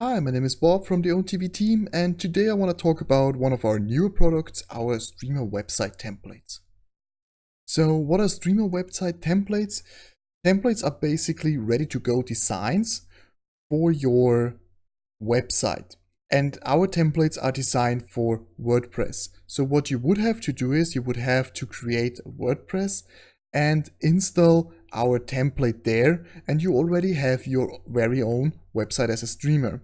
Hi, my name is Bob from the OwnTV team, and today I want to talk about one of our newer products, our Streamer website templates. So what are Streamer website templates? Templates are basically ready-to-go designs for your website. And our templates are designed for WordPress. So what you would have to do is you would have to create a WordPress and install our template there, and you already have your very own website as a streamer.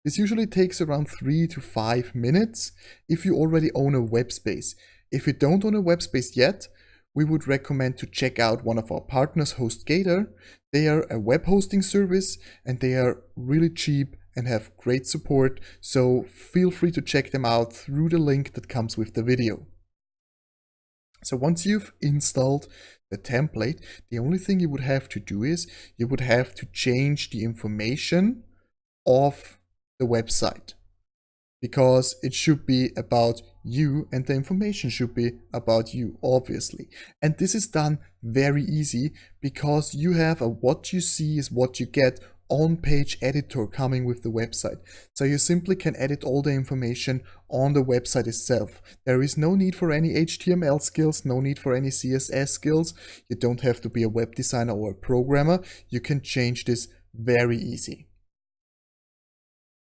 This usually takes around 3 to 5 minutes if you already own a web space. If you don't own a web space yet, we would recommend to check out one of our partners, HostGator. They are a web hosting service and they are really cheap and have great support, so feel free to check them out through the link that comes with the video. So once you've installed the template, the only thing you would have to do is you would have to change the information of the website, because it should be about you and the information should be about you, obviously. And this is done very easy because you have a what you see is what you get on-page editor coming with the website. So you simply can edit all the information on the website itself. There is no need for any HTML skills, no need for any CSS skills. You don't have to be a web designer or a programmer. You can change this very easy.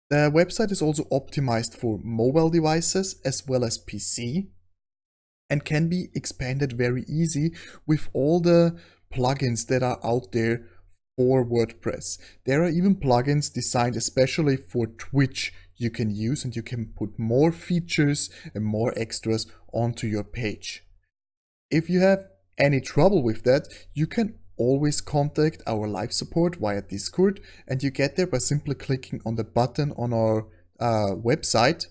The website is also optimized for mobile devices as well as PC and can be expanded very easy with all the plugins that are out there for WordPress. There are even plugins designed especially for Twitch you can use, and you can put more features and more extras onto your page. If you have any trouble with that, you can always contact our live support via Discord, and you get there by simply clicking on the button on our website.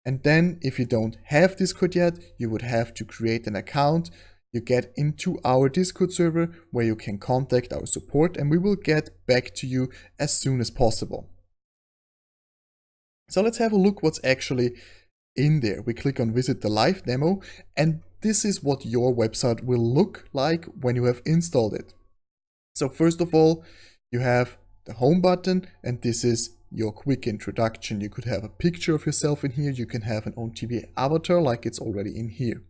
And then if you don't have Discord yet, you would have to create an account. You get into our Discord server where you can contact our support, and we will get back to you as soon as possible. So let's have a look what's actually in there. We click on visit the live demo, and this is what your website will look like when you have installed it. So first of all, you have the home button, and this is your quick introduction. You could have a picture of yourself in here. You can have an OwnTV avatar like it's already in here.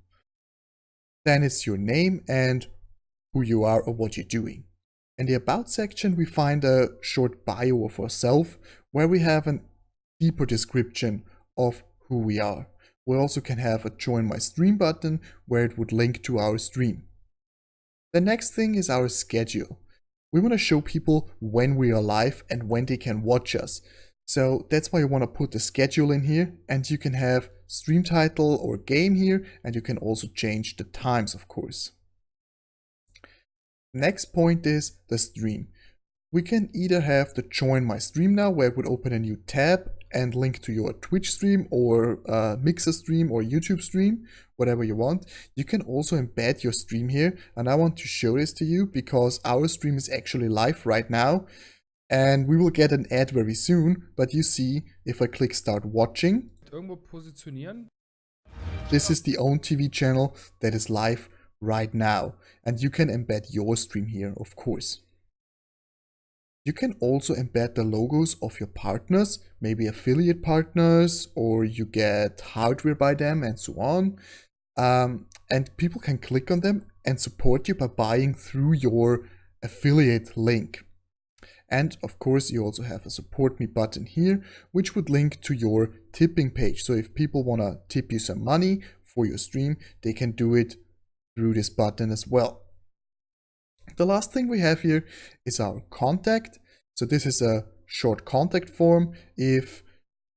Then it's your name and who you are or what you're doing. In the About section, we find a short bio of ourselves where we have a deeper description of who we are. We also can have a Join My Stream button where it would link to our stream. The next thing is our schedule. We want to show people when we are live and when they can watch us. So that's why you want to put the schedule in here, and you can have stream title or game here, and you can also change the times, of course. Next point is the stream. We can either have the Join My Stream Now, where it would open a new tab and link to your Twitch stream or Mixer stream or YouTube stream, whatever you want. You can also embed your stream here, and I want to show this to you because our stream is actually live right now, and we will get an ad very soon. But you see, if I click Start Watching, Irgendwo positionieren. This is the OwnTV channel that is live right now, and you can embed your stream here, of course. You can also embed the logos of your partners, maybe affiliate partners, or you get hardware by them and so on. And people can click on them and support you by buying through your affiliate link. And of course, you also have a support me button here, which would link to your tipping page. So if people want to tip you some money for your stream, they can do it through this button as well. The last thing we have here is our contact. So this is a short contact form. If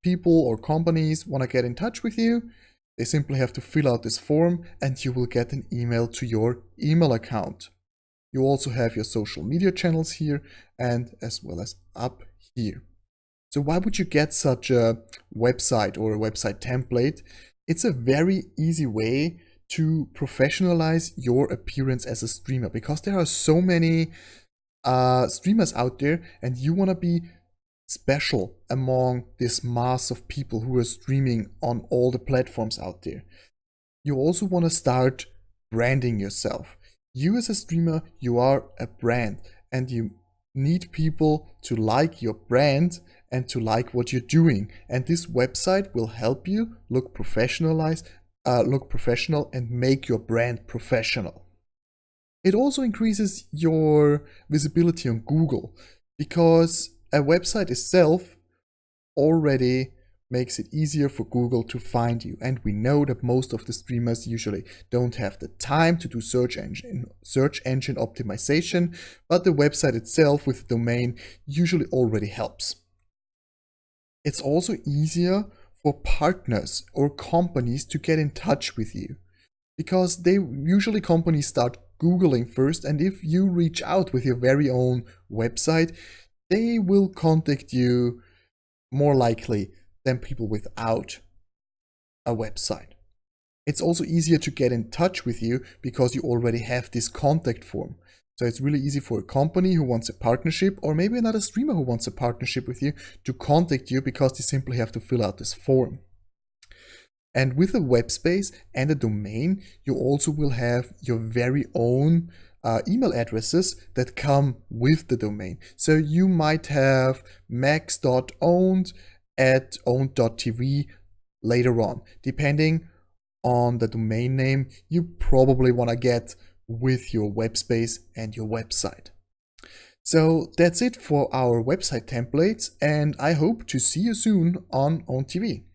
people or companies want to get in touch with you, they simply have to fill out this form and you will get an email to your email account. You also have your social media channels here and as well as up here. So why would you get such a website or a website template? It's a very easy way to professionalize your appearance as a streamer, because there are so many streamers out there and you want to be special among this mass of people who are streaming on all the platforms out there. You also want to start branding yourself. You as a streamer, you are a brand, and you need people to like your brand and to like what you're doing. And this website will help you look professional and make your brand professional. It also increases your visibility on Google because a website itself already makes it easier for Google to find you. And we know that most of the streamers usually don't have the time to do search engine optimization, but the website itself with the domain usually already helps. It's also easier for partners or companies to get in touch with you because companies start Googling first, and if you reach out with your very own website, they will contact you more likely than people without a website. It's also easier to get in touch with you because you already have this contact form. So it's really easy for a company who wants a partnership, or maybe another streamer who wants a partnership with you, to contact you because they simply have to fill out this form. And with a web space and a domain, you also will have your very own email addresses that come with the domain. So you might have max.owned@owned.tv later on. Depending on the domain name you probably want to get with your web space and your website. So that's it for our website templates, and I hope to see you soon on OwnedTV.